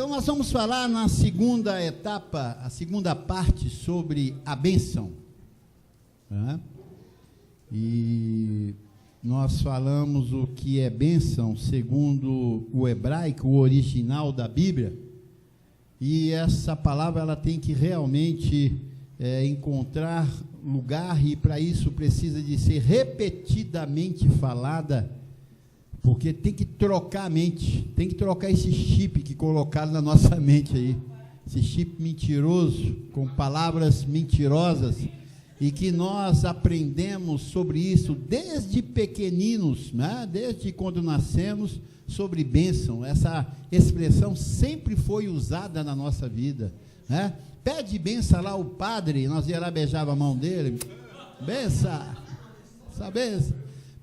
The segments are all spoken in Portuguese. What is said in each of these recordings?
Então nós vamos falar na segunda etapa, a segunda parte sobre a bênção. Né? E nós falamos o que é bênção segundo o hebraico, o original da Bíblia. E essa palavra ela tem que realmente encontrar lugar, e para isso precisa de ser repetidamente falada, porque tem que trocar a mente, tem que trocar esse chip que colocaram na nossa mente aí, esse chip mentiroso, com palavras mentirosas, e que nós aprendemos sobre isso desde pequeninos, né? Desde quando nascemos, sobre bênção. Essa expressão sempre foi usada na nossa vida, né? Pede bênção lá o padre, nós ia lá, beijava a mão dele, benção, essa benção.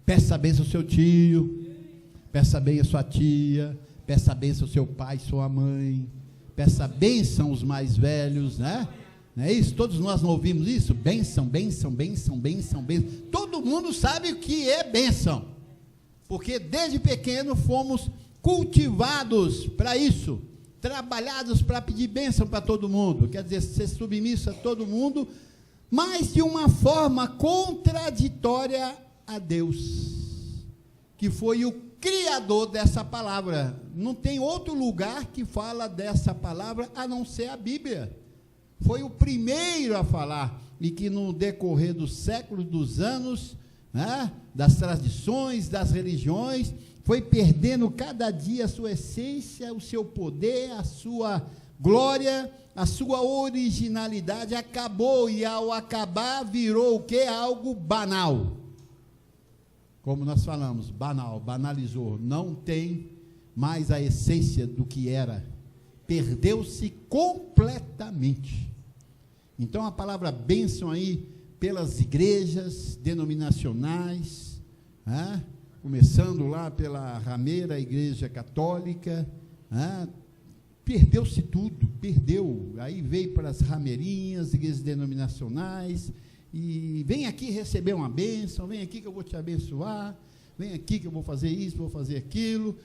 Peça bênção ao seu tio, peça bem a sua tia, peça bênção ao seu pai, sua mãe, peça bênção aos mais velhos, né? Não é isso? Todos nós não ouvimos isso? Bênção, bênção, bênção, bênção, bênção. Todo mundo sabe o que é bênção, porque desde pequeno fomos cultivados para isso, trabalhados para pedir bênção para todo mundo, quer dizer, ser submisso a todo mundo, mas de uma forma contraditória a Deus, que foi o criador dessa palavra. Não tem outro lugar que fala dessa palavra a não ser a Bíblia. Foi o primeiro a falar, e que no decorrer dos séculos, dos anos, né, das tradições, das religiões, foi perdendo cada dia a sua essência, o seu poder, a sua glória, a sua originalidade. Acabou, e ao acabar virou o quê? Algo banal. Como nós falamos, banal, banalizou, não tem mais a essência do que era, perdeu-se completamente. Então a palavra bênção aí, pelas igrejas denominacionais, né? Começando lá pela rameira Igreja Católica, né? Perdeu-se tudo, perdeu, aí veio para as rameirinhas, igrejas denominacionais, e vem aqui receber uma bênção, vem aqui que eu vou te abençoar, vem aqui que eu vou fazer isso, vou fazer aquilo,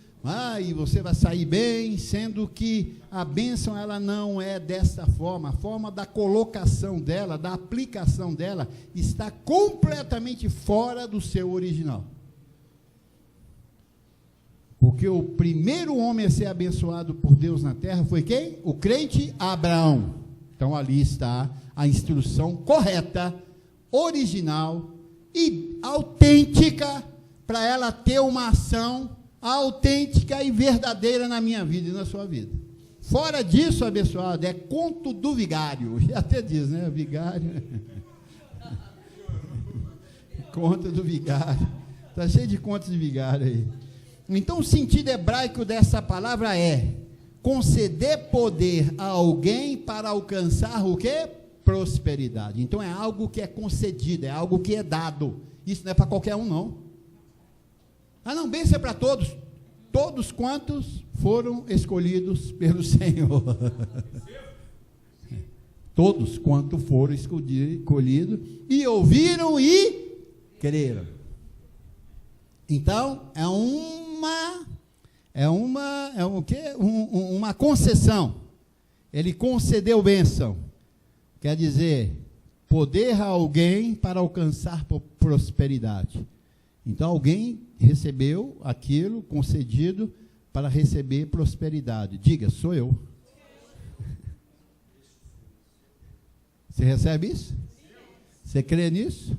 e você vai sair bem, sendo que a bênção ela não é dessa forma, a forma da colocação dela, da aplicação dela, está completamente fora do seu original. Porque o primeiro homem a ser abençoado por Deus na terra foi quem? O crente Abraão. Então ali está a instrução correta, original e autêntica, para ela ter uma ação autêntica e verdadeira na minha vida e na sua vida. Fora disso, abençoado, é conto do vigário. Até diz, né? Vigário. Conto do vigário. Está cheio de contos de vigário aí. Então, o sentido hebraico dessa palavra é conceder poder a alguém para alcançar o quê? Prosperidade. Então, é algo que é concedido, é algo que é dado. Isso não é para qualquer um, não. Não, bênção é para todos. Todos quantos foram escolhidos pelo Senhor. Todos quantos foram escolhidos e ouviram e creram. Então, uma concessão. Ele concedeu bênção. Quer dizer, poder a alguém para alcançar prosperidade. Então, alguém recebeu aquilo concedido para receber prosperidade. Diga, sou eu. Você recebe isso? Você crê nisso?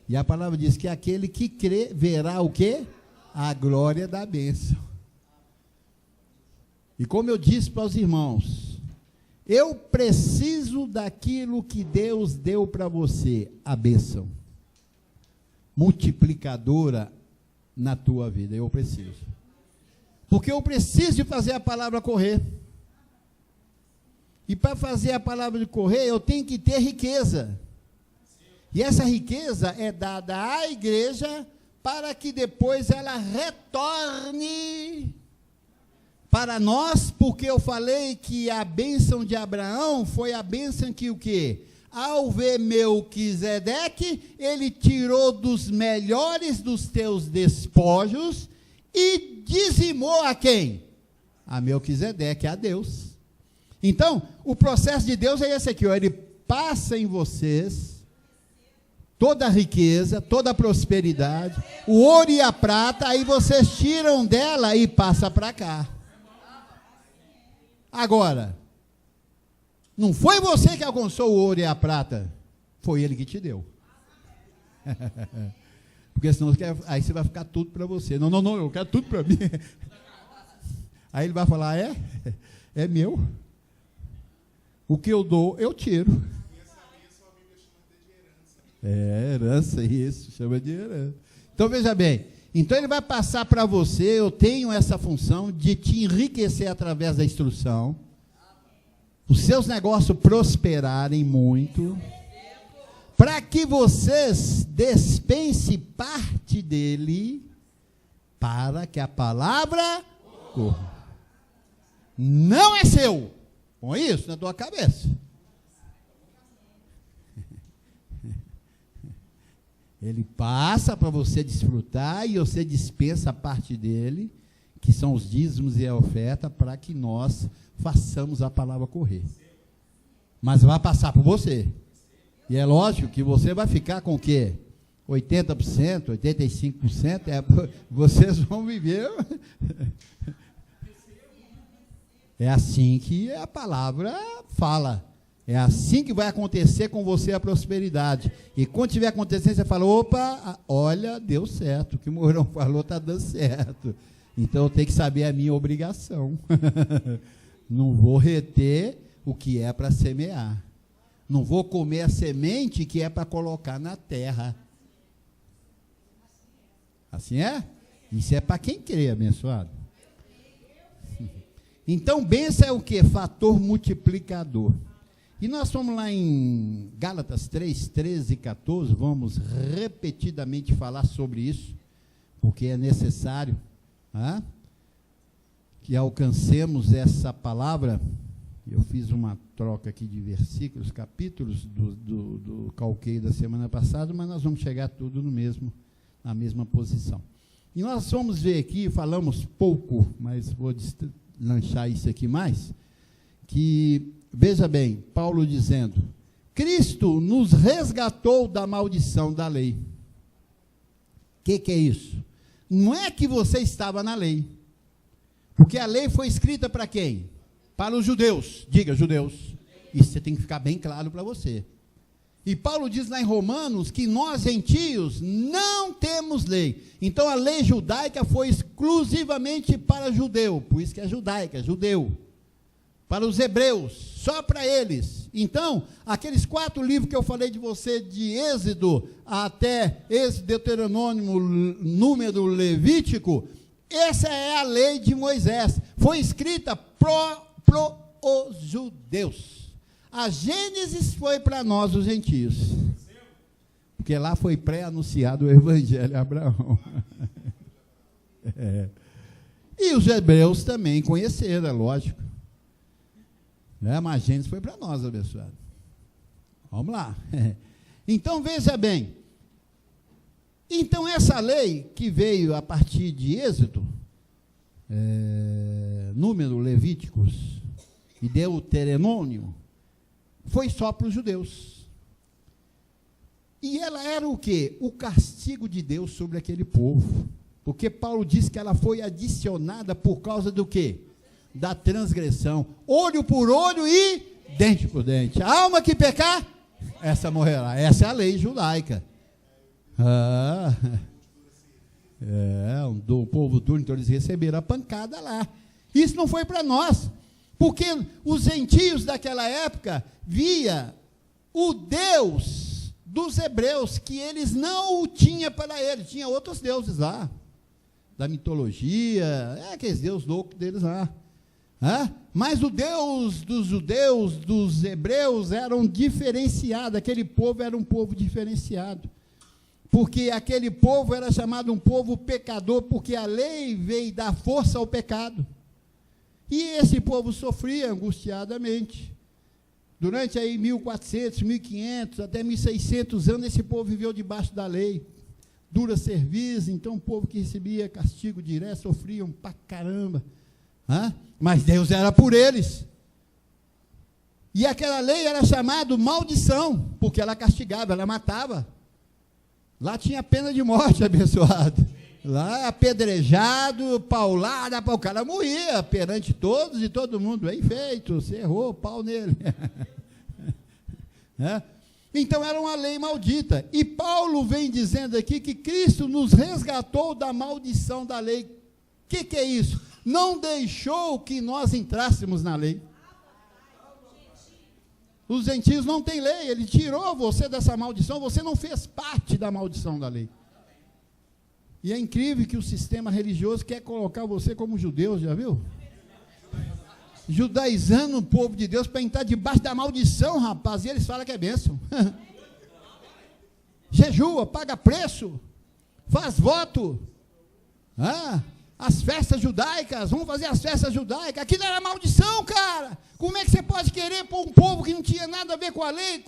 E a palavra diz que aquele que crê verá o quê? A glória da bênção. E como eu disse para os irmãos, eu preciso daquilo que Deus deu para você, a bênção multiplicadora na tua vida. Eu preciso. Porque eu preciso de fazer a palavra correr. E para fazer a palavra correr, eu tenho que ter riqueza. E essa riqueza é dada à igreja para que depois ela retorne para nós, porque eu falei que a bênção de Abraão foi a bênção que o quê? Ao ver Melquisedeque, ele tirou dos melhores dos teus despojos e dizimou a quem? A Melquisedeque, a Deus. Então, o processo de Deus é esse aqui, ó, ele passa em vocês toda a riqueza, toda a prosperidade, o ouro e a prata, aí vocês tiram dela e passa para cá. Agora, não foi você que alcançou o ouro e a prata, foi ele que te deu. Porque senão aí você vai ficar tudo para você. Não, eu quero tudo para mim. Aí ele vai falar, é meu. O que eu dou, eu tiro. Herança, isso, chama de herança. Então, veja bem, então ele vai passar para você, eu tenho essa função de te enriquecer através da instrução, os seus negócios prosperarem muito, para que vocês dispense parte dele, para que a palavra corra. Não é seu. Põe isso na tua cabeça. Ele passa para você desfrutar e você dispensa a parte dele, que são os dízimos e a oferta, para que nós façamos a palavra correr. Mas vai passar por você. E é lógico que você vai ficar com o quê? 80%, 85%, vocês vão viver. É assim que a palavra fala. É assim que vai acontecer com você a prosperidade. E quando estiver acontecendo, você fala, opa, olha, deu certo. O que o Mourão falou está dando certo. Então eu tenho que saber a minha obrigação. Não vou reter o que é para semear. Não vou comer a semente que é para colocar na terra. Assim é? Isso é para quem crê, abençoado. Então, bênção é o quê? Fator multiplicador. E nós vamos lá em Gálatas 3, 13 e 14, vamos repetidamente falar sobre isso, porque é necessário que alcancemos essa palavra. Eu fiz uma troca aqui de versículos, capítulos do calqueio da semana passada, mas nós vamos chegar tudo na mesma posição. E nós vamos ver aqui, falamos pouco, mas vou lanchar isso aqui mais, que, veja bem, Paulo dizendo, Cristo nos resgatou da maldição da lei. O que é isso? Não é que você estava na lei, porque a lei foi escrita para quem? Para os judeus, diga judeus, isso você tem que ficar bem claro para você. E Paulo diz lá em Romanos que nós gentios não temos lei. Então a lei judaica foi exclusivamente para judeu, por isso que é judaica, judeu. Para os hebreus, só para eles. Então, aqueles 4 livros que eu falei de você, de Êxodo até Êxodo, Deuteronômio, Número, Levítico, essa é a lei de Moisés. Foi escrita pro os judeus. A Gênesis foi para nós, os gentios. Porque lá foi pré-anunciado o Evangelho a Abraão. E os hebreus também conheceram, é lógico. Mas a Gênesis foi para nós, abençoado. Vamos lá. Então, veja bem. Então, essa lei que veio a partir de Êxodo, Número, Levíticos e Deuteronômio, foi só para os judeus. E ela era o quê? O castigo de Deus sobre aquele povo. Porque Paulo diz que ela foi adicionada por causa do quê? Da transgressão. Olho por olho e dente por dente. A alma que pecar, essa morrerá. Essa é a lei judaica. Do povo duro, então eles receberam a pancada lá. Isso não foi para nós. Porque os gentios daquela época via o Deus dos hebreus, que eles não o tinham para eles, tinha outros deuses lá, da mitologia, aqueles deuses loucos deles lá. Mas o Deus dos judeus, dos hebreus, eram diferenciados, aquele povo era um povo diferenciado, porque aquele povo era chamado um povo pecador, porque a lei veio dar força ao pecado. E esse povo sofria angustiadamente. Durante aí 1400, 1500, até 1600 anos, esse povo viveu debaixo da lei. Dura serviço, então o povo que recebia castigo direto, sofriam pra caramba. Mas Deus era por eles. E aquela lei era chamada maldição, porque ela castigava, ela matava. Lá tinha pena de morte, abençoado. Lá, apedrejado, paulada, o cara morria perante todos e todo mundo. Bem feito, você errou, pau nele. Então era uma lei maldita. E Paulo vem dizendo aqui que Cristo nos resgatou da maldição da lei. O que é isso? Não deixou que nós entrássemos na lei. Os gentios não têm lei, ele tirou você dessa maldição, você não fez parte da maldição da lei. E é incrível que o sistema religioso quer colocar você como judeu, já viu? Judaizando o povo de Deus para entrar debaixo da maldição, rapaz, e eles falam que é bênção. Jejua, paga preço, faz voto. As festas judaicas, vamos fazer as festas judaicas. Aquilo era maldição, cara. Como é que você pode querer pôr um povo que não tinha nada a ver com a lei,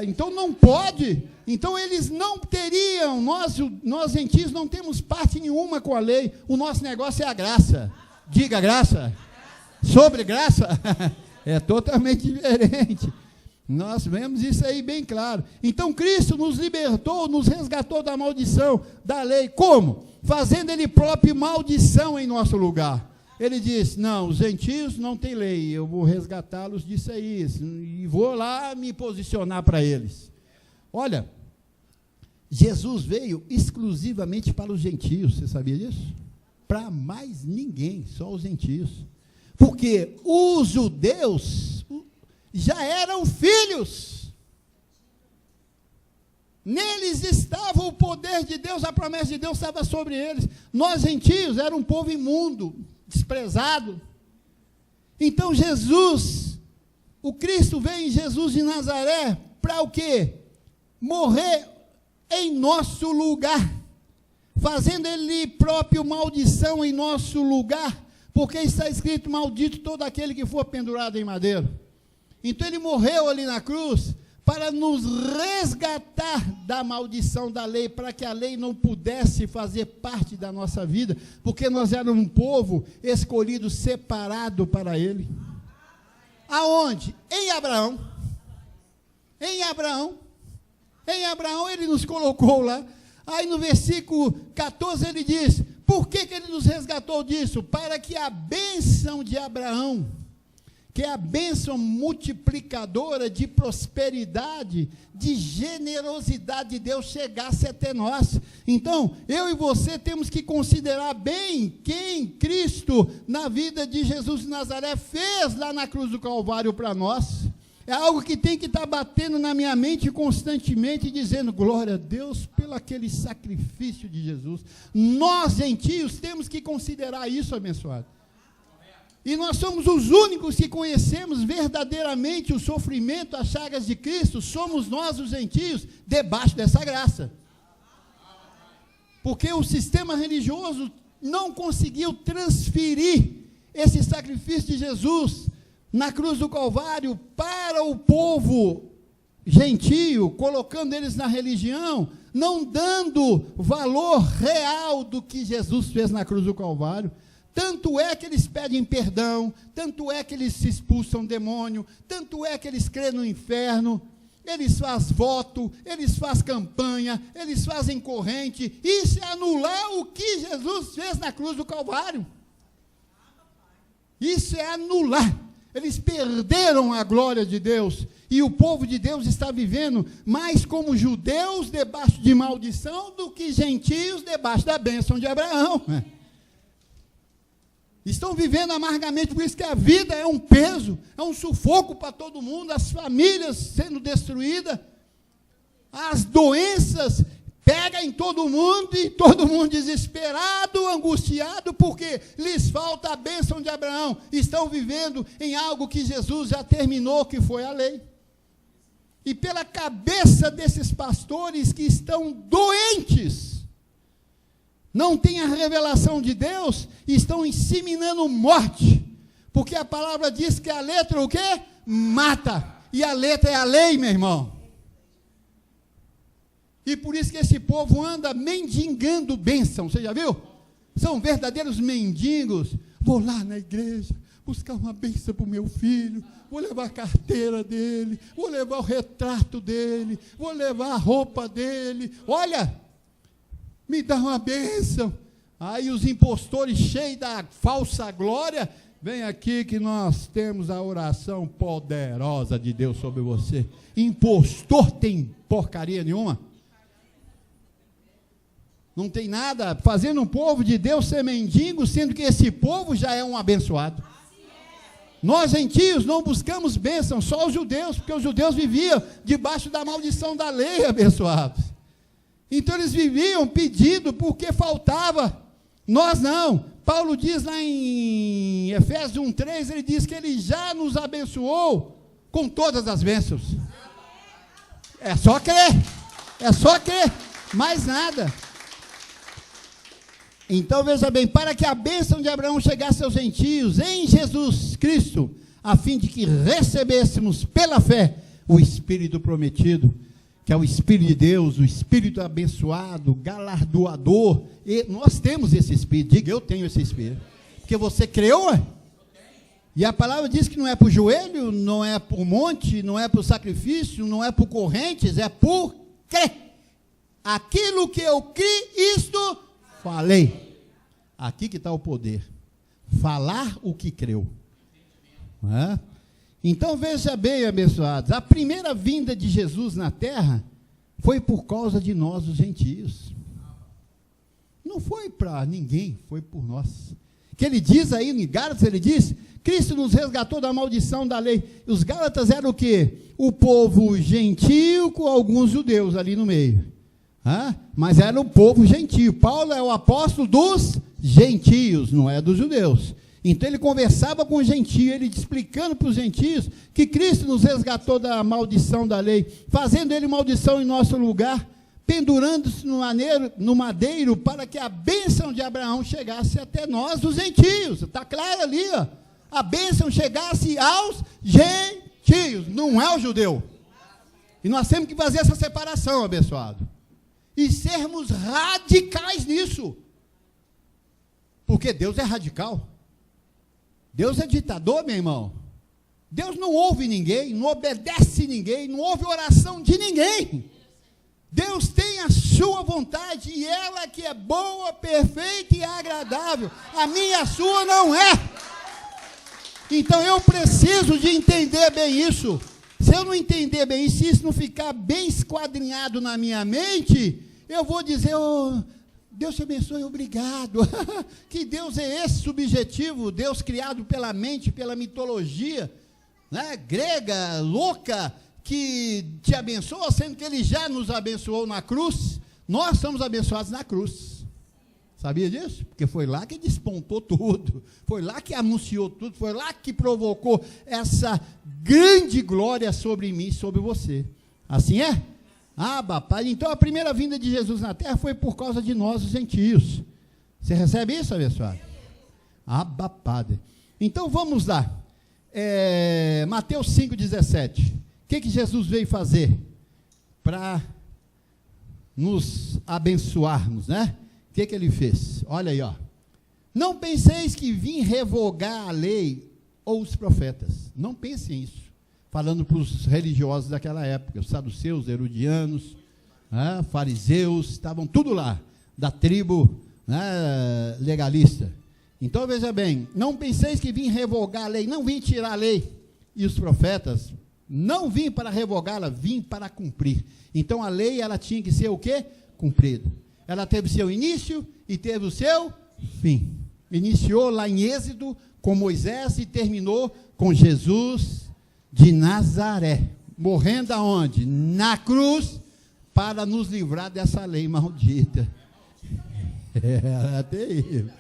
então não pode. Então eles não teriam, nós gentios não temos parte nenhuma com a lei. O nosso negócio é a graça. Diga graça. Sobre graça. É totalmente diferente. Nós vemos isso aí bem claro. Então Cristo nos libertou, nos resgatou da maldição da lei. Como? Fazendo Ele próprio maldição em nosso lugar. Ele diz, não, os gentios não têm lei, eu vou resgatá-los disso aí, e vou lá me posicionar para eles. Olha, Jesus veio exclusivamente para os gentios, você sabia disso? Para mais ninguém, só os gentios. Porque os judeus já eram filhos. Neles estava o poder de Deus, a promessa de Deus estava sobre eles. Nós, gentios, era um povo imundo, desprezado. Então Jesus, o Cristo veio em Jesus de Nazaré, para o quê? Morrer em nosso lugar, fazendo Ele próprio maldição em nosso lugar, porque está escrito, maldito todo aquele que for pendurado em madeiro. Então Ele morreu ali na cruz, para nos resgatar da maldição da lei, para que a lei não pudesse fazer parte da nossa vida, porque nós éramos um povo escolhido, separado para Ele. Aonde? Em Abraão. Em Abraão. Em Abraão Ele nos colocou lá. Aí no versículo 14 Ele diz, por que Ele nos resgatou disso? Para que a bênção de Abraão, que é a bênção multiplicadora de prosperidade, de generosidade de Deus, chegasse até nós. Então, eu e você temos que considerar bem quem Cristo, na vida de Jesus de Nazaré, fez lá na cruz do Calvário para nós. É algo que tem que estar batendo na minha mente constantemente, dizendo, glória a Deus pelo aquele sacrifício de Jesus. Nós, gentios, temos que considerar isso, abençoado. E nós somos os únicos que conhecemos verdadeiramente o sofrimento, as chagas de Cristo, somos nós, os gentios, debaixo dessa graça. Porque o sistema religioso não conseguiu transferir esse sacrifício de Jesus na cruz do Calvário para o povo gentio, colocando eles na religião, não dando valor real do que Jesus fez na cruz do Calvário. Tanto é que eles pedem perdão, tanto é que eles se expulsam demônio, tanto é que eles creem no inferno, eles fazem voto, eles fazem campanha, eles fazem corrente. Isso é anular o que Jesus fez na cruz do Calvário. Isso é anular. Eles perderam a glória de Deus, e o povo de Deus está vivendo mais como judeus debaixo de maldição do que gentios debaixo da bênção de Abraão. Estão vivendo amargamente, por isso que a vida é um peso, é um sufoco para todo mundo, as famílias sendo destruídas, as doenças pegam em todo mundo, e todo mundo desesperado, angustiado, porque lhes falta a bênção de Abraão. Estão vivendo em algo que Jesus já terminou, que foi a lei. E pela cabeça desses pastores que estão doentes, não têm a revelação de Deus, estão inseminando morte, porque a palavra diz que a letra o quê? Mata, e a letra é a lei, meu irmão. E por isso que esse povo anda mendigando bênção, você já viu? são verdadeiros mendigos. Vou lá na igreja buscar uma bênção para o meu filho, vou levar a carteira dele, vou levar o retrato dele, vou levar a roupa dele, olha, me dá uma bênção. Aí os impostores cheios da falsa glória, vem aqui que nós temos a oração poderosa de Deus sobre você. Impostor tem porcaria nenhuma. Não tem nada, fazendo um povo de Deus ser mendigo, sendo que esse povo já é um abençoado. Nós gentios não buscamos bênção, só os judeus, porque os judeus viviam debaixo da maldição da lei, abençoados. Então eles viviam pedindo porque faltava. Nós não. Paulo diz lá em Efésios 1:3, ele diz que ele já nos abençoou com todas as bênçãos. É só crer, mais nada. Então veja bem, para que a bênção de Abraão chegasse aos gentios em Jesus Cristo, a fim de que recebêssemos pela fé o Espírito prometido, que é o Espírito de Deus, o Espírito abençoado, galardoador. E nós temos esse Espírito. Diga, eu tenho esse Espírito. Porque você creu, é? E a palavra diz que não é por joelho, não é por monte, não é por sacrifício, não é por correntes, é por crer. Aquilo que eu criei, isto falei. Aqui que está o poder. Falar o que creu. É? Então veja bem, abençoados, a primeira vinda de Jesus na terra foi por causa de nós, os gentios. Não foi para ninguém, foi por nós. Que ele diz aí em Gálatas, ele diz, Cristo nos resgatou da maldição da lei. Os Gálatas eram o quê? O povo gentio com alguns judeus ali no meio. Mas era o povo gentio. Paulo é o apóstolo dos gentios, não é dos judeus. Então ele conversava com os gentios, ele explicando para os gentios que Cristo nos resgatou da maldição da lei, fazendo ele maldição em nosso lugar, pendurando-se no madeiro para que a bênção de Abraão chegasse até nós, os gentios. Está claro ali, ó. A bênção chegasse aos gentios, não é o judeu. E nós temos que fazer essa separação, abençoado. E sermos radicais nisso. Porque Deus é radical. Deus é ditador, meu irmão. Deus não ouve ninguém, não obedece ninguém, não ouve oração de ninguém. Deus tem a sua vontade, e ela que é boa, perfeita e agradável. A minha e a sua não é. Então eu preciso de entender bem isso. Se eu não entender bem isso, se isso não ficar bem esquadrinhado na minha mente, eu vou dizer, Deus te abençoe, obrigado. Que Deus é esse subjetivo, Deus criado pela mente, pela mitologia, né, grega, louca, que te abençoa, sendo que Ele já nos abençoou na cruz. Nós somos abençoados na cruz. Sabia disso? Porque foi lá que despontou tudo, foi lá que anunciou tudo, foi lá que provocou essa grande glória sobre mim, sobre você. Assim é? Pai. Então a primeira vinda de Jesus na terra foi por causa de nós, os gentios. Você recebe isso, abençoado? Padre. Então vamos lá. Mateus 5,17. O que Jesus veio fazer? Para nos abençoarmos, né? O que ele fez? Olha aí, ó. Não penseis que vim revogar a lei ou os profetas. Não pensem isso. Falando para os religiosos daquela época, os saduceus, herodianos, fariseus, estavam tudo lá, da tribo legalista. Então veja bem, não penseis que vim revogar a lei, não vim tirar a lei e os profetas, não vim para revogá-la, vim para cumprir. Então a lei, ela tinha que ser o quê? Cumprida. Ela teve o seu início e teve o seu fim. Iniciou lá em Êxodo com Moisés e terminou com Jesus de Nazaré, morrendo aonde? Na cruz, para nos livrar dessa lei maldita. É terrível.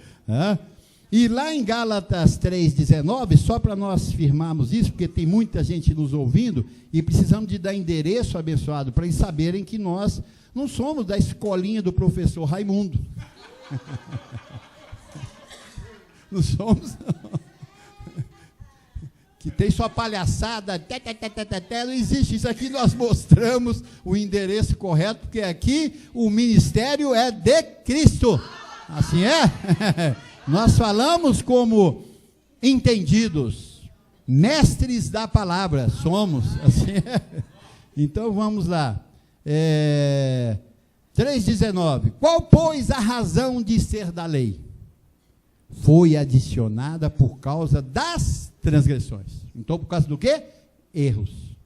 E lá em Gálatas 3,19, só para nós firmarmos isso, porque tem muita gente nos ouvindo, e precisamos de dar endereço, abençoado, para eles saberem que nós não somos da escolinha do professor Raimundo. Não somos, não. Que tem sua palhaçada, não existe isso. Aqui nós mostramos o endereço correto, porque aqui o ministério é de Cristo. Assim é? Nós falamos como entendidos, mestres da palavra, somos, assim é. Então vamos lá. 3,19. Qual, pois, a razão de ser da lei? Foi adicionada por causa das transgressões. Então, por causa do quê? Erros.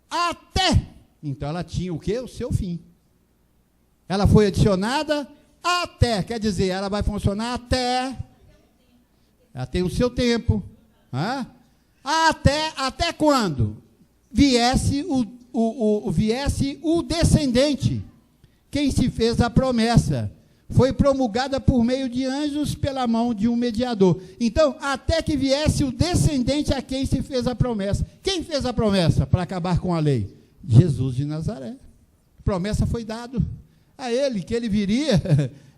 Até, então ela tinha o quê? O seu fim. Ela foi adicionada até, quer dizer, ela vai funcionar até, ela tem o seu tempo, até quando? Viesse o descendente, quem se fez a promessa, foi promulgada por meio de anjos pela mão de um mediador. Então, até que viesse o descendente a quem se fez a promessa. Quem fez a promessa para acabar com a lei? Jesus de Nazaré. A promessa foi dada a ele, que ele viria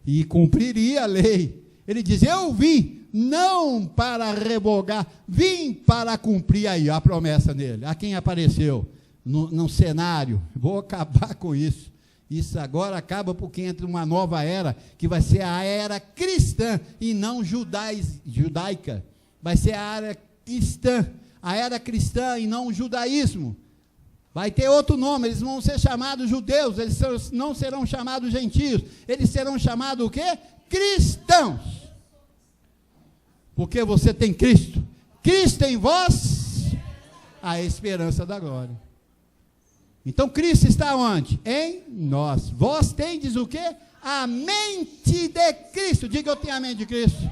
e cumpriria a lei. Ele diz, eu vim, não para revogar, vim para cumprir aí a promessa dele. A quem apareceu no cenário, vou acabar com isso. Isso agora acaba porque entra uma nova era, que vai ser a era cristã, e não judaica. Vai ser a era cristã e não o judaísmo. Vai ter outro nome, eles vão ser chamados judeus, eles não serão chamados gentios, eles serão chamados o quê? Cristãos. Porque você tem Cristo. Cristo em vós, a esperança da glória. Então, Cristo está onde? Em nós. Vós tendes o quê? A mente de Cristo. Diga, eu tenho a mente de Cristo.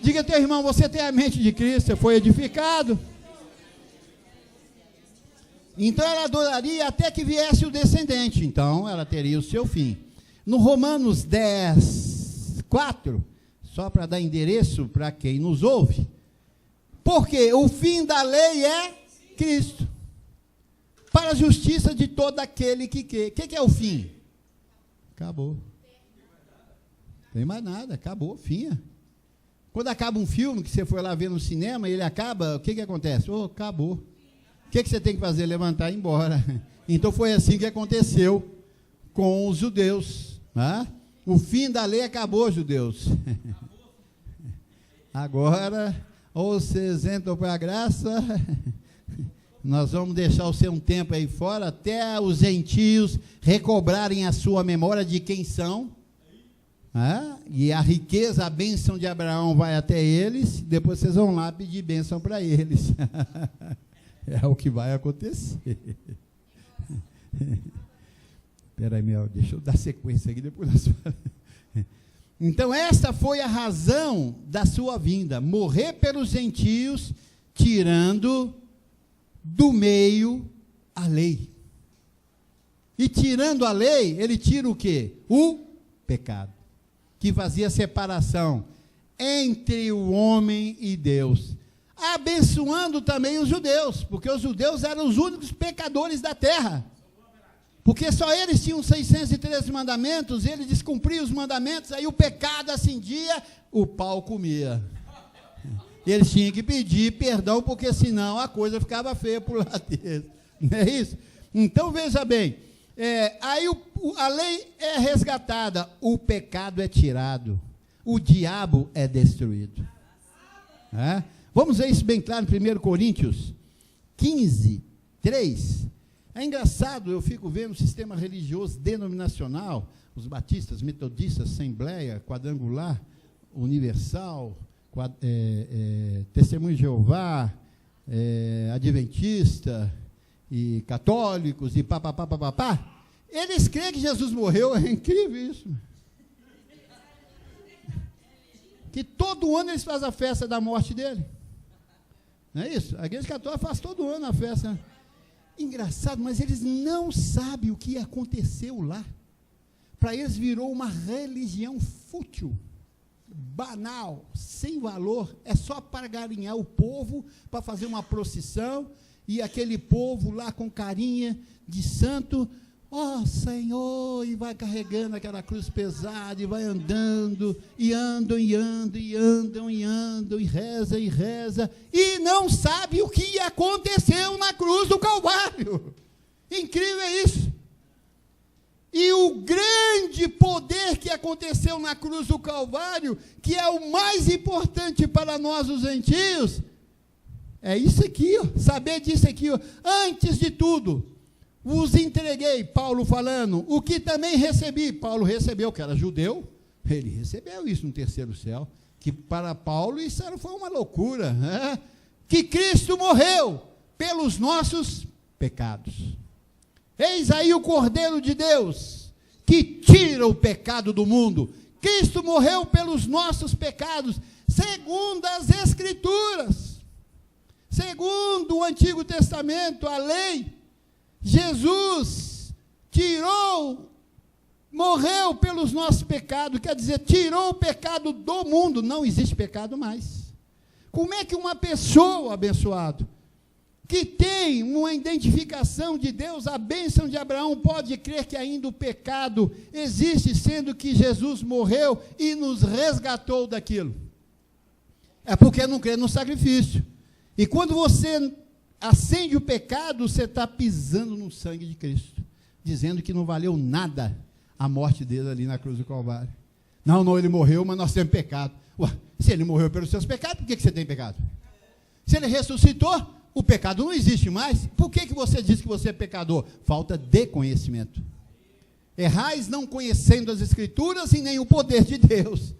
Diga, teu irmão, você tem a mente de Cristo, você foi edificado. Então, ela adoraria até que viesse o descendente. Então, ela teria o seu fim. No Romanos 10, 4, só para dar endereço para quem nos ouve, porque o fim da lei é Cristo, para a justiça de todo aquele que quer. O que é o fim? Acabou. Não tem mais nada, acabou, fim. Quando acaba um filme que você foi lá ver no cinema e ele acaba, o que acontece? Acabou. O que você tem que fazer? Levantar e ir embora. Então foi assim que aconteceu com os judeus. O fim da lei acabou, judeus. Agora, ou vocês entram para a graça, nós vamos deixar o seu tempo aí fora, até os gentios recobrarem a sua memória de quem são, e a riqueza, a bênção de Abraão vai até eles, depois vocês vão lá pedir bênção para eles. É o que vai acontecer. Espera aí, deixa eu dar sequência aqui, depois nós falamos. Então, esta foi a razão da sua vinda, morrer pelos gentios, tirando do meio a lei. E tirando a lei, ele tira o quê? O pecado, que fazia separação entre o homem e Deus, abençoando também os judeus, porque os judeus eram os únicos pecadores da terra, porque só eles tinham 613 mandamentos, eles descumpriam os mandamentos, aí o pecado acendia, o pau comia. Eles tinham que pedir perdão, porque senão a coisa ficava feia por lá deles. Não é isso? Então, veja bem, aí a lei é resgatada, o pecado é tirado, o diabo é destruído. Vamos ver isso bem claro em 1 Coríntios 15, 3. É engraçado, eu fico vendo o sistema religioso denominacional, os batistas, metodistas, assembleia, quadrangular, universal, Testemunho de Jeová, adventista, e católicos, e papapá, eles creem que Jesus morreu, é incrível isso. Que todo ano eles fazem a festa da morte dele. Não é isso? A igreja católica faz todo ano a festa. Engraçado, mas eles não sabem o que aconteceu lá. Para eles virou uma religião fútil, banal, sem valor, é só para garinhar o povo, para fazer uma procissão, e aquele povo lá com carinha de santo, Senhor, e vai carregando aquela cruz pesada, e vai andando, e andam, e reza, e não sabe o que aconteceu na cruz do Calvário. Incrível é isso. E o grande poder que aconteceu na cruz do Calvário, que é o mais importante para nós, os gentios, é isso aqui, ó, saber disso aqui, ó. Antes de tudo, vos entreguei, Paulo falando, o que também recebi. Paulo recebeu, que era judeu, ele recebeu isso no terceiro céu, que para Paulo isso foi uma loucura, né? Que Cristo morreu pelos nossos pecados. Eis aí o Cordeiro de Deus, que tira o pecado do mundo. Cristo morreu pelos nossos pecados, segundo as Escrituras, segundo o Antigo Testamento, a lei. Jesus morreu pelos nossos pecados, quer dizer, tirou o pecado do mundo, não existe pecado mais. Como é que uma pessoa, abençoado, que tem uma identificação de Deus, a bênção de Abraão, pode crer que ainda o pecado existe, sendo que Jesus morreu e nos resgatou daquilo? É porque não crê no sacrifício. E quando você acende o pecado, você está pisando no sangue de Cristo, dizendo que não valeu nada a morte dele ali na cruz do Calvário. Não, ele morreu, mas nós temos pecado. Ué, se ele morreu pelos seus pecados, por que você tem pecado? Se ele ressuscitou, o pecado não existe mais. Por que você diz que você é pecador? Falta de conhecimento. Errais não conhecendo as Escrituras e nem o poder de Deus.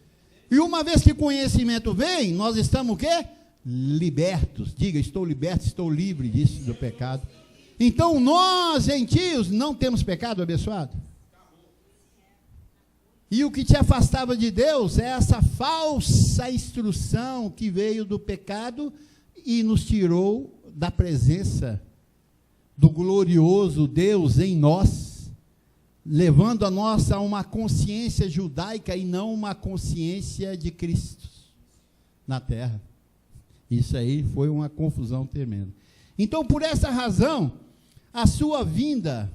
E uma vez que o conhecimento vem, nós estamos o quê? Libertos. Diga, estou liberto, estou livre disso, do pecado. Então nós, gentios, não temos pecado, abençoado. E o que te afastava de Deus é essa falsa instrução que veio do pecado e nos tirou da presença do glorioso Deus em nós, levando a nossa a uma consciência judaica e não uma consciência de Cristo na terra. Isso aí foi uma confusão tremenda. Então, por essa razão, a sua vinda,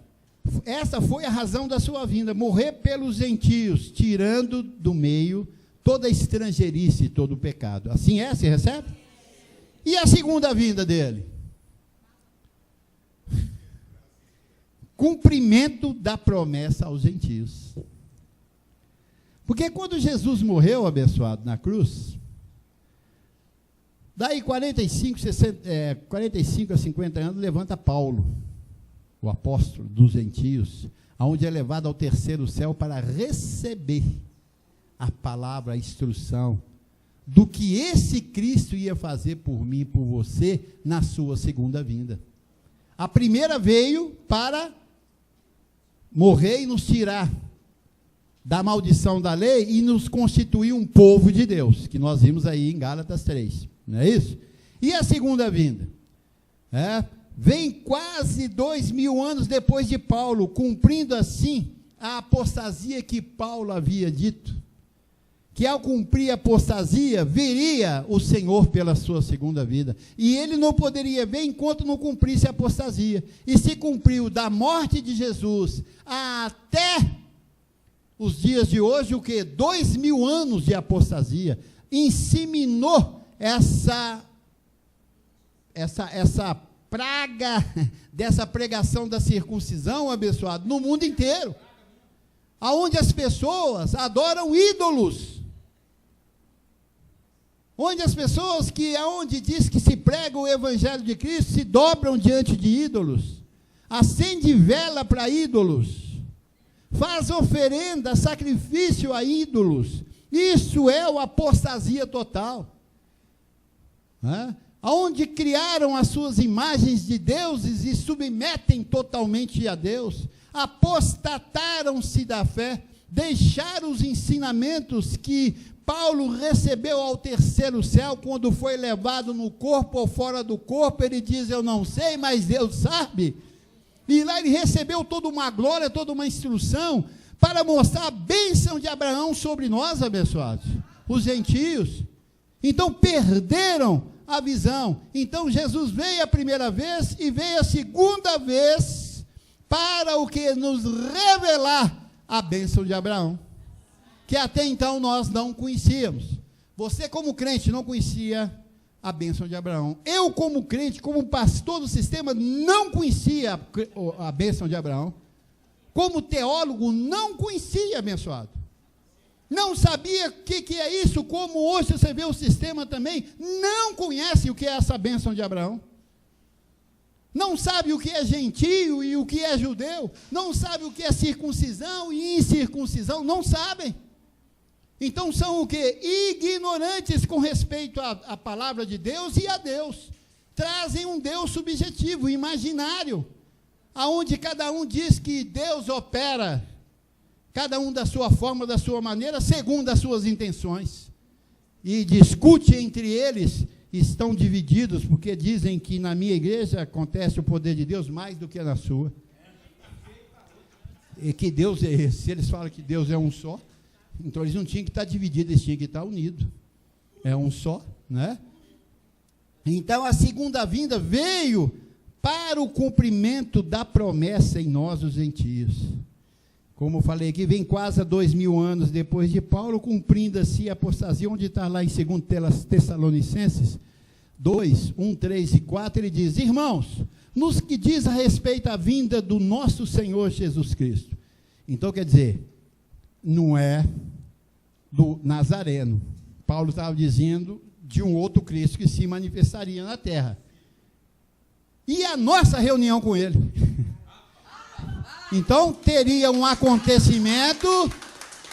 essa foi a razão da sua vinda, morrer pelos gentios, tirando do meio toda a estrangeirice e todo o pecado. Assim é? Se recebe? E a segunda vinda dele? Cumprimento da promessa aos gentios. Porque quando Jesus morreu, abençoado, na cruz, daí 45 a 50 anos, levanta Paulo, o apóstolo dos gentios, aonde é levado ao terceiro céu para receber a palavra, a instrução, do que esse Cristo ia fazer por mim e por você na sua segunda vinda. A primeira veio para morrer e nos tirar da maldição da lei e nos constituir um povo de Deus, que nós vimos aí em Gálatas 3, não é isso? E a segunda vinda? Vem quase 2000 anos depois de Paulo, cumprindo assim a apostasia que Paulo havia dito, que ao cumprir a apostasia, viria o Senhor pela sua segunda vida, e ele não poderia ver enquanto não cumprisse a apostasia, e se cumpriu da morte de Jesus até os dias de hoje, o que? 2000 anos de apostasia, inseminou essa praga dessa pregação da circuncisão, abençoado, no mundo inteiro, aonde as pessoas adoram ídolos, onde as pessoas aonde diz que se prega o evangelho de Cristo, se dobram diante de ídolos, acende vela para ídolos, faz oferenda, sacrifício a ídolos. Isso é a apostasia total. Onde criaram as suas imagens de deuses e submetem totalmente a Deus, apostataram-se da fé, deixaram os ensinamentos que Paulo recebeu ao terceiro céu, quando foi levado no corpo ou fora do corpo. Ele diz, eu não sei, mas Deus sabe. E lá ele recebeu toda uma glória, toda uma instrução, para mostrar a bênção de Abraão sobre nós, abençoados, os gentios. Então perderam a visão. Então Jesus veio a primeira vez e veio a segunda vez para o que? Nos revelar a bênção de Abraão, que até então nós não conhecíamos. Você como crente não conhecia a bênção de Abraão. Eu como crente, como pastor do sistema, não conhecia a bênção de Abraão. Como teólogo, não conhecia, abençoado. Não sabia o que é isso, como hoje você vê o sistema também, não conhece o que é essa bênção de Abraão. Não sabe o que é gentio e o que é judeu, não sabe o que é circuncisão e incircuncisão, não sabem. Então são o quê? Ignorantes com respeito à palavra de Deus e a Deus. Trazem um Deus subjetivo, imaginário, aonde cada um diz que Deus opera, cada um da sua forma, da sua maneira, segundo as suas intenções. E discute entre eles, estão divididos, porque dizem que na minha igreja acontece o poder de Deus mais do que na sua. E que Deus é esse? Se eles falam que Deus é um só, então eles não tinham que estar divididos, eles tinham que estar unidos. É um só, né? Então a segunda vinda veio para o cumprimento da promessa em nós, os gentios. Como eu falei aqui, vem quase 2000 anos depois de Paulo, cumprindo-se a apostasia, onde está lá em 2 Tessalonicenses 2, 1, 3 e 4, ele diz: irmãos, nos que diz a respeito à vinda do nosso Senhor Jesus Cristo. Então, quer dizer, não é do Nazareno. Paulo estava dizendo de um outro Cristo que se manifestaria na terra. E a nossa reunião com ele. Então, teria um acontecimento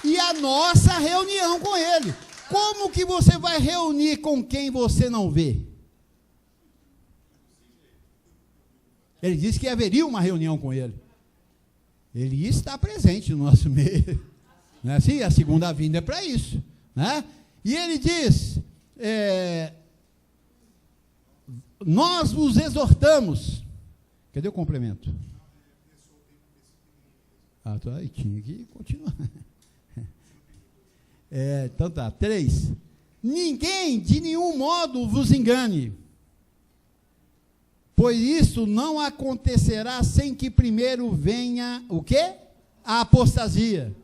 e a nossa reunião com ele. Como que você vai reunir com quem você não vê? Ele disse que haveria uma reunião com ele. Ele está presente no nosso meio. Não é assim? A segunda vinda é para isso. Né? E ele diz, nós vos exortamos. Cadê o complemento? Ah, tá, aí tinha que continuar. Então tá, 3. Ninguém de nenhum modo vos engane, pois isso não acontecerá sem que primeiro venha o quê? A apostasia,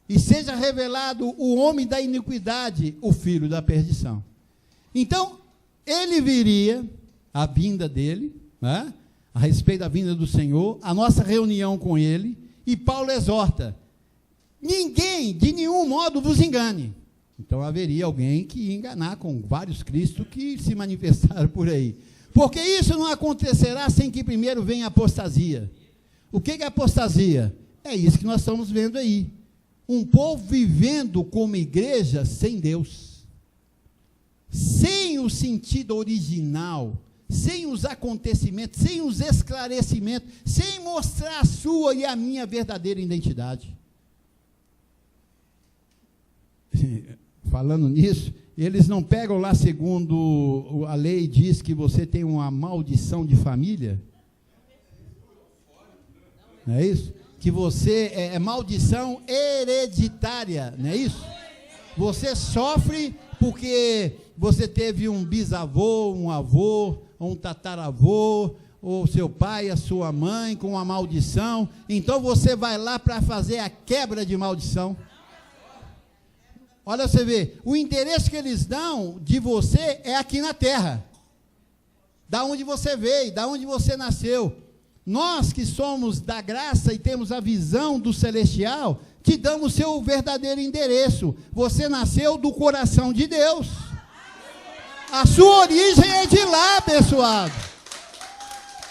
e seja revelado o homem da iniquidade, o filho da perdição. Então, ele viria, a vinda dele, né, a respeito da vinda do Senhor, a nossa reunião com ele, e Paulo exorta, ninguém de nenhum modo vos engane. Então haveria alguém que ia enganar com vários Cristos que se manifestaram por aí. Porque isso não acontecerá sem que primeiro venha a apostasia. O que é apostasia? É isso que nós estamos vendo aí. Um povo vivendo como igreja sem Deus. Sem o sentido original, sem os acontecimentos, sem os esclarecimentos, sem mostrar a sua e a minha verdadeira identidade. Falando nisso, eles não pegam lá, segundo a lei diz que você tem uma maldição de família? Não é isso? Que você é maldição hereditária, não é isso? Você sofre porque você teve um bisavô, um avô, um tataravô, ou seu pai, a sua mãe, com uma maldição. Então você vai lá para fazer a quebra de maldição. Olha, você vê, o interesse que eles dão de você é aqui na terra, da onde você veio, da onde você nasceu. Nós que somos da graça e temos a visão do celestial, te damos o seu verdadeiro endereço. Você nasceu do coração de Deus. A sua origem é de lá, abençoado.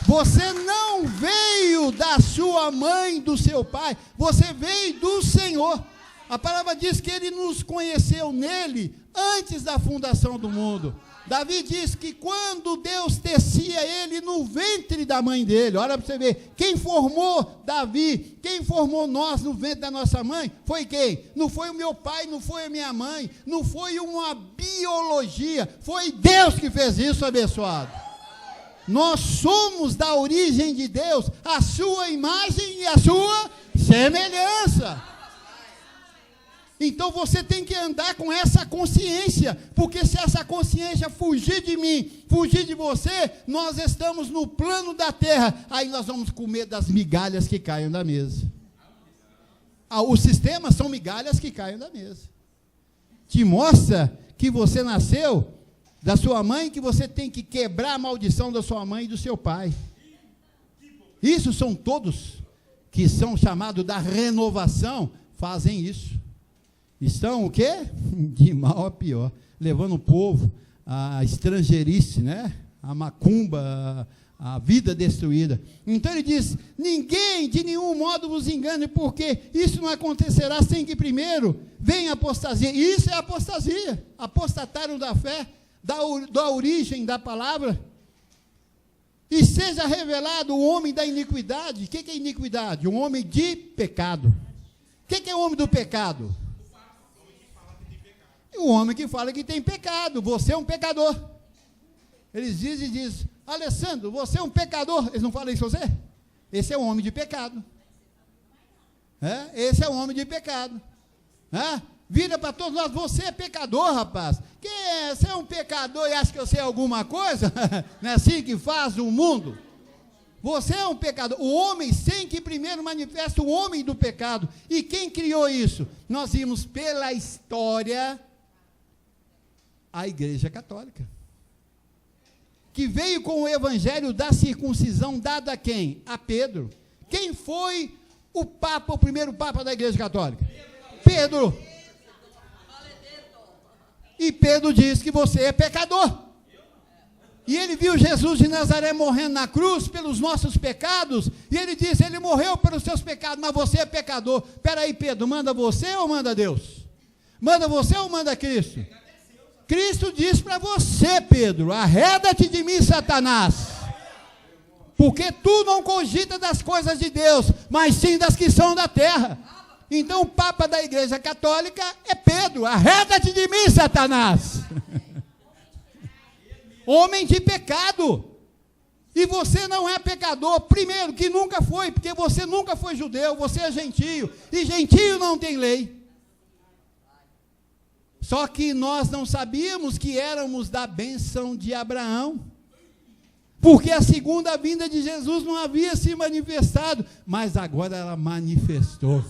Você não veio da sua mãe, do seu pai, você veio do Senhor. A palavra diz que ele nos conheceu nele antes da fundação do mundo. Davi diz que quando Deus tecia ele no ventre da mãe dele, olha para você ver, quem formou Davi, quem formou nós no ventre da nossa mãe, foi quem? Não foi o meu pai, não foi a minha mãe, não foi uma biologia, foi Deus que fez isso, abençoado. Nós somos da origem de Deus, a sua imagem e a sua semelhança. Então você tem que andar com essa consciência, porque se essa consciência fugir de mim, fugir de você, nós estamos no plano da terra, aí nós vamos comer das migalhas que caem da mesa. Os sistemas são migalhas que caem da mesa. Te mostra que você nasceu da sua mãe, que você tem que quebrar a maldição da sua mãe e do seu pai. Isso são todos que são chamados da renovação, fazem isso. Estão o quê? De mal a pior, levando o povo à estrangeirice, né? A macumba, a vida destruída. Então ele diz: ninguém de nenhum modo vos engane, porque isso não acontecerá sem que primeiro venha a apostasia. E isso é apostasia, apostataram da fé, da origem da palavra, e seja revelado o homem da iniquidade. O que é iniquidade? Um homem de pecado. O que é o homem do pecado? O homem que fala que tem pecado. Você é um pecador. Eles dizem, Alessandro, você é um pecador. Eles não falam isso você? Esse é um homem de pecado. Esse é um homem de pecado. Vira para todos nós: você é pecador, rapaz. Você é um pecador e acha que você é alguma coisa? Não é assim que faz o mundo? Você é um pecador. O homem sem que primeiro manifesta o homem do pecado. E quem criou isso? Nós vimos pela história a Igreja Católica, que veio com o evangelho da circuncisão dada a quem? A Pedro. Quem foi o Papa, o primeiro Papa da Igreja Católica? Pedro. E Pedro diz que você é pecador. E ele viu Jesus de Nazaré morrendo na cruz pelos nossos pecados, e ele disse: ele morreu pelos seus pecados, mas você é pecador. Espera aí, Pedro, manda você ou manda Deus? Manda você ou manda Cristo? Cristo diz para você, Pedro: arreda-te de mim, Satanás, porque tu não cogita das coisas de Deus, mas sim das que são da terra. Então o Papa da Igreja Católica é Pedro: arreda-te de mim, Satanás. Homem de pecado. E você não é pecador, primeiro, que nunca foi, porque você nunca foi judeu, você é gentio, e gentio não tem lei. Só que nós não sabíamos que éramos da bênção de Abraão, porque a segunda vinda de Jesus não havia se manifestado, mas agora ela manifestou.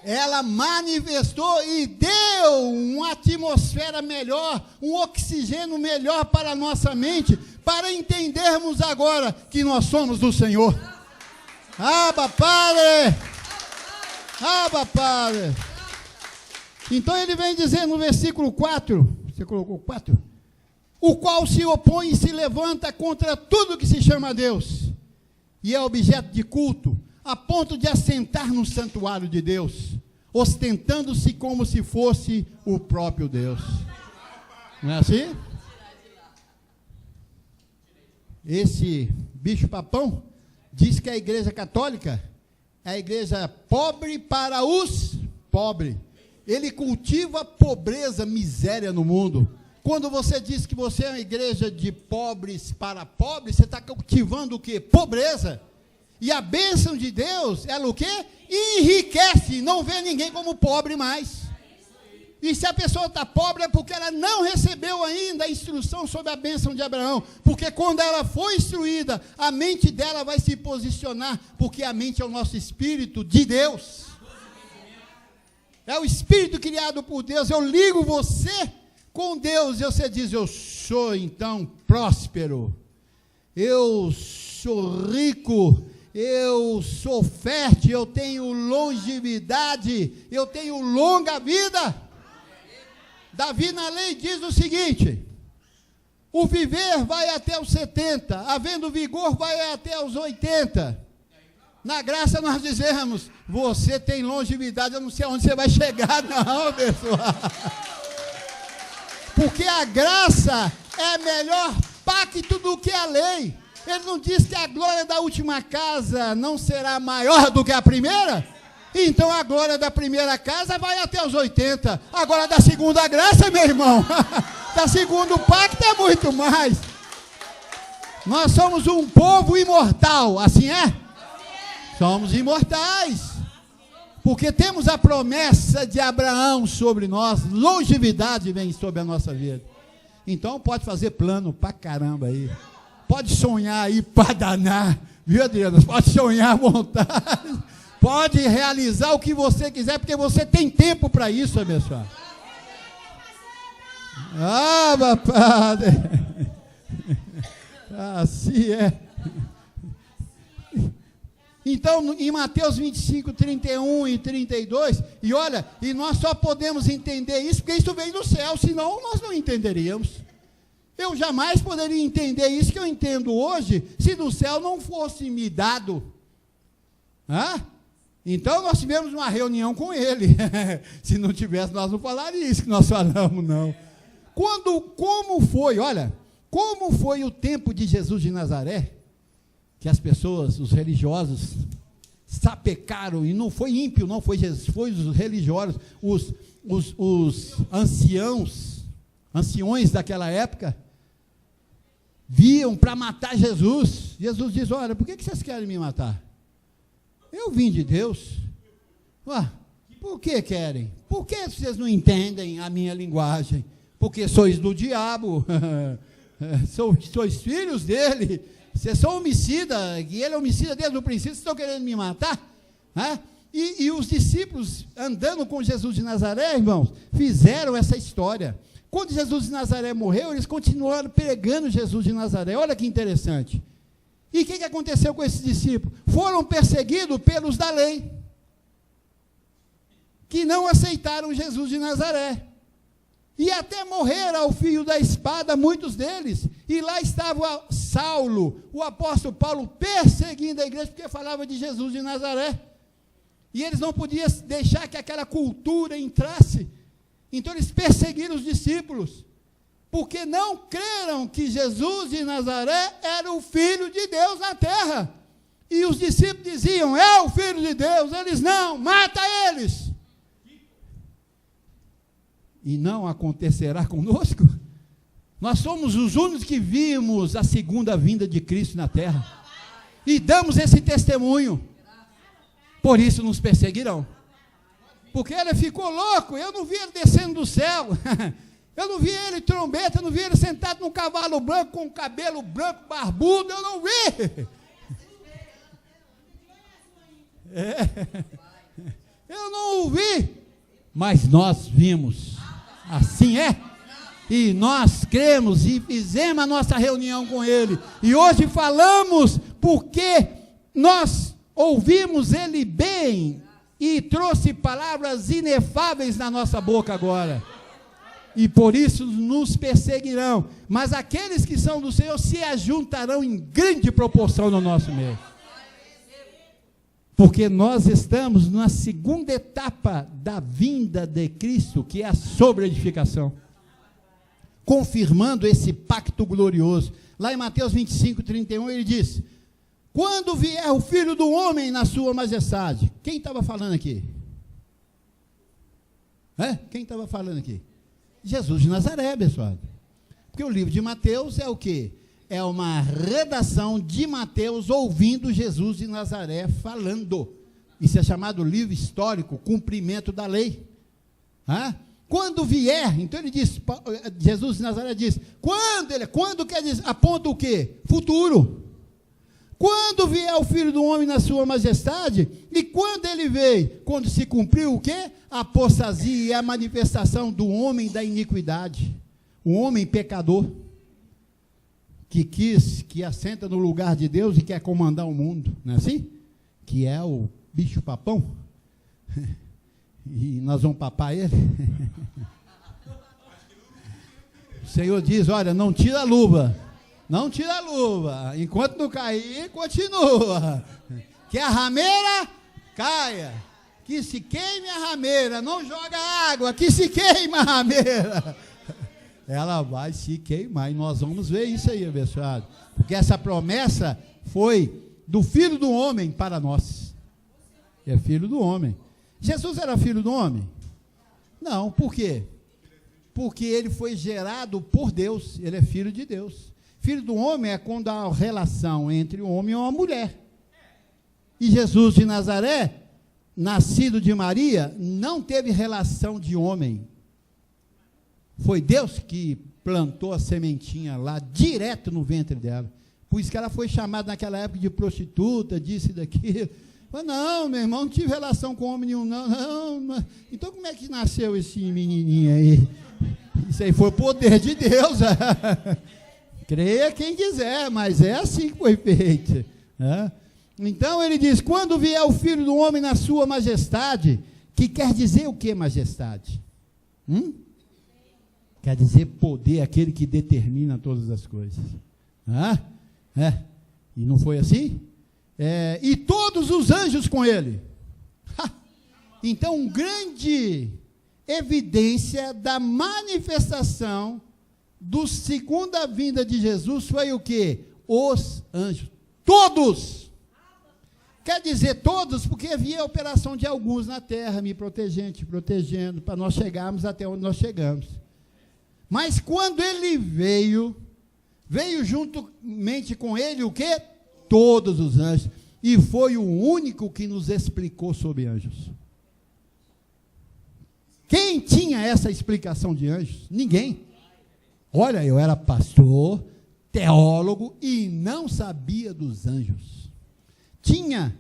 Ela manifestou e deu uma atmosfera melhor, um oxigênio melhor para a nossa mente, para entendermos agora que nós somos do Senhor. Abba, Padre! Abba, Padre! Então ele vem dizer no versículo 4, você colocou 4? O qual se opõe e se levanta contra tudo que se chama Deus, e é objeto de culto, a ponto de assentar no santuário de Deus, ostentando-se como se fosse o próprio Deus. Não é assim? Esse bicho-papão diz que a Igreja Católica é a igreja pobre para os pobres. Ele cultiva pobreza, miséria no mundo. Quando você diz que você é uma igreja de pobres para pobres, você está cultivando o quê? Pobreza. E a bênção de Deus, ela o quê? Enriquece, não vê ninguém como pobre mais. E se a pessoa está pobre é porque ela não recebeu ainda a instrução sobre a bênção de Abraão. Porque quando ela for instruída, a mente dela vai se posicionar, porque a mente é o nosso espírito de Deus. É o espírito criado por Deus. Eu ligo você com Deus e você diz: eu sou então próspero, eu sou rico, eu sou fértil, eu tenho longevidade, eu tenho longa vida. Davi na lei diz o seguinte: o viver vai até os 70, havendo vigor vai até os 80. Na graça nós dizemos: você tem longevidade, eu não sei aonde você vai chegar não, pessoal. Porque a graça é melhor pacto do que a lei. Ele não diz que a glória da última casa não será maior do que a primeira? Então a glória da primeira casa vai até os 80. Agora da segunda graça, meu irmão, da segundo pacto é muito mais. Nós somos um povo imortal, assim é? Somos imortais. Porque temos a promessa de Abraão sobre nós, longevidade vem sobre a nossa vida. Então pode fazer plano pra caramba aí. Pode sonhar aí para danar, viu, Adriana? Pode sonhar à vontade. Pode realizar o que você quiser, porque você tem tempo para isso, abençoado. Ah, meu Padre. Assim é. Então, em Mateus 25, 31 e 32, e olha, e nós só podemos entender isso porque isso vem do céu, senão nós não entenderíamos. Eu jamais poderia entender isso que eu entendo hoje, se do céu não fosse me dado. Então, nós tivemos uma reunião com ele. Se não tivesse, nós não falaríamos isso que nós falamos, não. Como foi o tempo de Jesus de Nazaré, que as pessoas, os religiosos, sapecaram, e não foi ímpio, não foi Jesus, foi os religiosos, os anciões daquela época, viam para matar Jesus. Jesus diz: olha, por que vocês querem me matar? Eu vim de Deus. Por que querem? Por que vocês não entendem a minha linguagem? Porque sois do diabo, sois filhos dele, vocês são homicida, e ele é homicida desde o princípio, vocês estão querendo me matar? E os discípulos, andando com Jesus de Nazaré, irmãos, fizeram essa história. Quando Jesus de Nazaré morreu, eles continuaram pregando Jesus de Nazaré. Olha que interessante. E o que aconteceu com esses discípulos? Foram perseguidos pelos da lei, que não aceitaram Jesus de Nazaré. E até morrer ao fio da espada, muitos deles. E lá estava Saulo, o apóstolo Paulo, perseguindo a igreja, porque falava de Jesus de Nazaré. E eles não podiam deixar que aquela cultura entrasse. Então eles perseguiram os discípulos, porque não creram que Jesus de Nazaré era o Filho de Deus na terra. E os discípulos diziam: é o Filho de Deus. Eles: não, mata eles. E não acontecerá conosco? Nós somos os únicos que vimos a segunda vinda de Cristo na terra, e damos esse testemunho. Por isso nos perseguirão, porque ele ficou louco. Eu não vi ele descendo do céu, eu não vi ele trombeta, eu não vi ele sentado num cavalo branco, com cabelo branco, barbudo, eu não vi. Eu não o vi, mas nós vimos. Assim é, e nós cremos e fizemos a nossa reunião com ele, e hoje falamos porque nós ouvimos ele bem, e trouxe palavras inefáveis na nossa boca agora, e por isso nos perseguirão, mas aqueles que são do Senhor se ajuntarão em grande proporção no nosso meio, porque nós estamos na segunda etapa da vinda de Cristo, que é a sobreedificação, confirmando esse pacto glorioso. Lá em Mateus 25, 31, ele diz: quando vier o Filho do Homem na sua majestade. Quem estava falando aqui? Quem estava falando aqui? Jesus de Nazaré, pessoal. Porque o livro de Mateus é o quê? É uma redação de Mateus ouvindo Jesus de Nazaré falando. Isso é chamado livro histórico, cumprimento da lei. Quando vier, então ele diz, Jesus de Nazaré diz, quando quer dizer, aponta o quê? Futuro. Quando vier o Filho do Homem na sua majestade, e quando ele veio, quando se cumpriu o quê? A apostasia e a manifestação do homem da iniquidade, o homem pecador, que assenta no lugar de Deus e quer comandar o mundo, não é assim? Que é o bicho papão, e nós vamos papar ele. O Senhor diz: olha, não tira a luva, enquanto não cair, continua, que a rameira caia, que se queime a rameira, não joga água, que se queima a rameira, ela vai se queimar, e nós vamos ver isso aí, abençoado, porque essa promessa foi do Filho do Homem para nós, é Filho do Homem. Jesus era filho do homem? Não, por quê? Porque ele foi gerado por Deus, ele é filho de Deus. Filho do homem é quando há relação entre um homem e uma mulher. E Jesus de Nazaré, nascido de Maria, não teve relação de homem. Foi Deus que plantou a sementinha lá, direto no ventre dela. Por isso que ela foi chamada naquela época de prostituta, disso e daquilo. Não, meu irmão, não tive relação com homem nenhum, não. Então como é que nasceu esse menininho aí? Isso aí foi o poder de Deus. Creia quem quiser, mas é assim que foi feito. Então ele diz, quando vier o Filho do Homem na sua majestade, que quer dizer o que majestade? Quer dizer poder, aquele que determina todas as coisas. E não foi assim? E todos os anjos com ele. Então, grande evidência da manifestação do segunda vinda de Jesus foi o quê? Os anjos. Todos! Quer dizer todos, porque havia a operação de alguns na terra, me protegendo, te protegendo, para nós chegarmos até onde nós chegamos. Mas quando ele veio juntamente com ele o quê? Todos os anjos. E foi o único que nos explicou sobre anjos. Quem tinha essa explicação de anjos? Ninguém. Olha, eu era pastor, teólogo e não sabia dos anjos. Tinha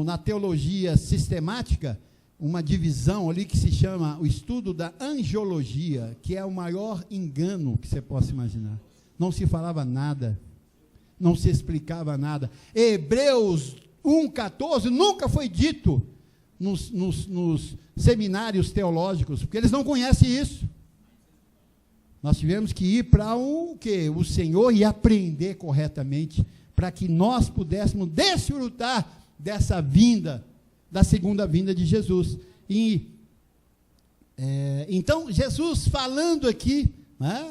na teologia sistemática uma divisão ali que se chama o estudo da angiologia, que é o maior engano que você possa imaginar. Não se falava nada, não se explicava nada. Hebreus 1,14 nunca foi dito nos seminários teológicos, porque eles não conhecem isso. Nós tivemos que ir para o Senhor e aprender corretamente, para que nós pudéssemos desfrutar dessa vinda, da segunda vinda de Jesus. Então, Jesus falando aqui,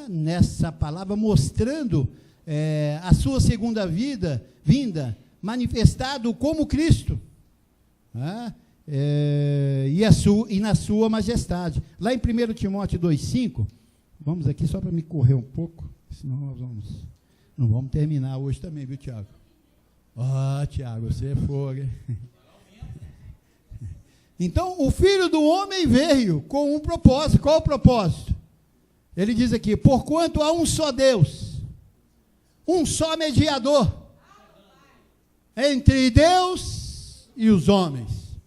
nessa palavra, mostrando a sua segunda vinda, manifestado como Cristo, e na sua majestade. Lá em 1 Timóteo 2,5, vamos aqui só para me correr um pouco, senão nós não vamos terminar hoje também, viu, Tiago? Tiago, você é fogo, hein? Então, o Filho do Homem veio com um propósito. Qual o propósito? Ele diz aqui, porquanto há um só Deus, um só mediador, entre Deus e os homens.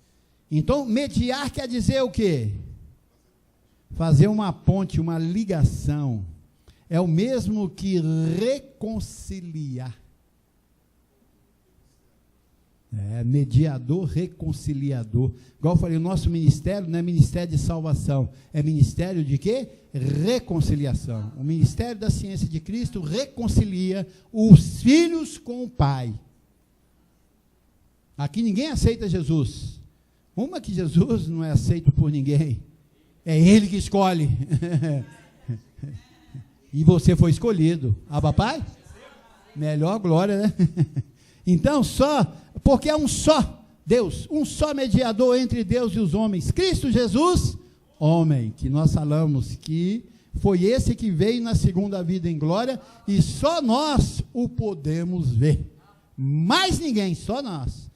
Então, mediar quer dizer o quê? Fazer uma ponte, uma ligação. É o mesmo que reconciliar. Mediador, reconciliador. Igual eu falei, o nosso ministério não é ministério de salvação, é ministério de quê? Reconciliação. O ministério da ciência de Cristo reconcilia os filhos com o Pai. Aqui ninguém aceita Jesus. Uma que Jesus não é aceito por ninguém. É Ele que escolhe. E você foi escolhido. Papai? Melhor glória, né? Então, porque é um só Deus, um só mediador entre Deus e os homens, Cristo Jesus, homem, que nós falamos que foi esse que veio na segunda vida em glória, e só nós o podemos ver, mais ninguém, só nós,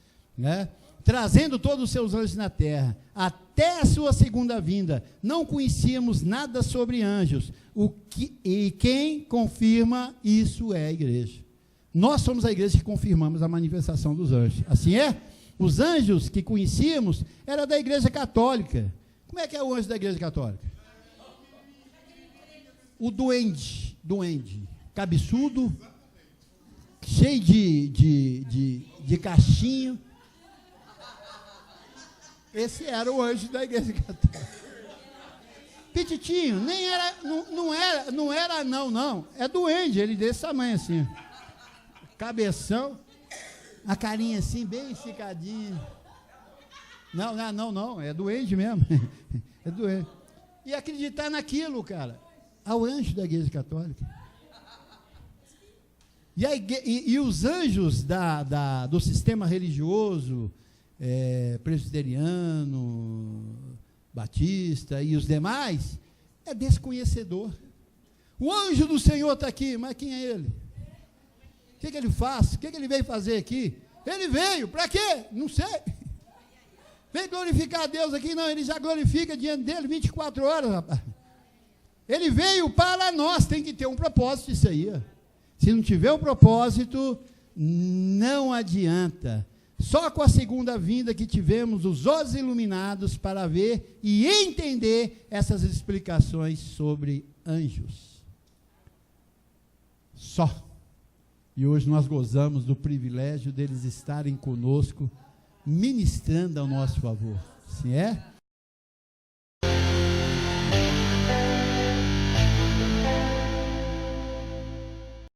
trazendo todos os seus anjos na terra, até a sua segunda vinda. Não conhecíamos nada sobre anjos, e quem confirma isso é a igreja. Nós somos a igreja que confirmamos a manifestação dos anjos. Assim é? Os anjos que conhecíamos era da igreja católica. Como é que é o anjo da igreja católica? O duende, cabeçudo, cheio de cachinho. Esse era o anjo da igreja católica. Petitinho, nem era, não era não. É duende, ele desse tamanho assim. Cabeção, a carinha assim, bem esticadinha. Não, é duende mesmo. É duende. E acreditar naquilo, cara, ao anjo da igreja católica. E os anjos do sistema religioso, presbiteriano, batista e os demais, é desconhecedor. O anjo do Senhor está aqui, mas quem é ele? O que ele faz? O que ele veio fazer aqui? Ele veio, para quê? Não sei. Veio glorificar a Deus aqui? Não, ele já glorifica diante dele 24 horas, rapaz. Ele veio para nós, tem que ter um propósito isso aí. Se não tiver um propósito, não adianta. Só com a segunda vinda que tivemos os olhos iluminados para ver e entender essas explicações sobre anjos. Só. E hoje nós gozamos do privilégio deles estarem conosco, ministrando ao nosso favor. Sim, é?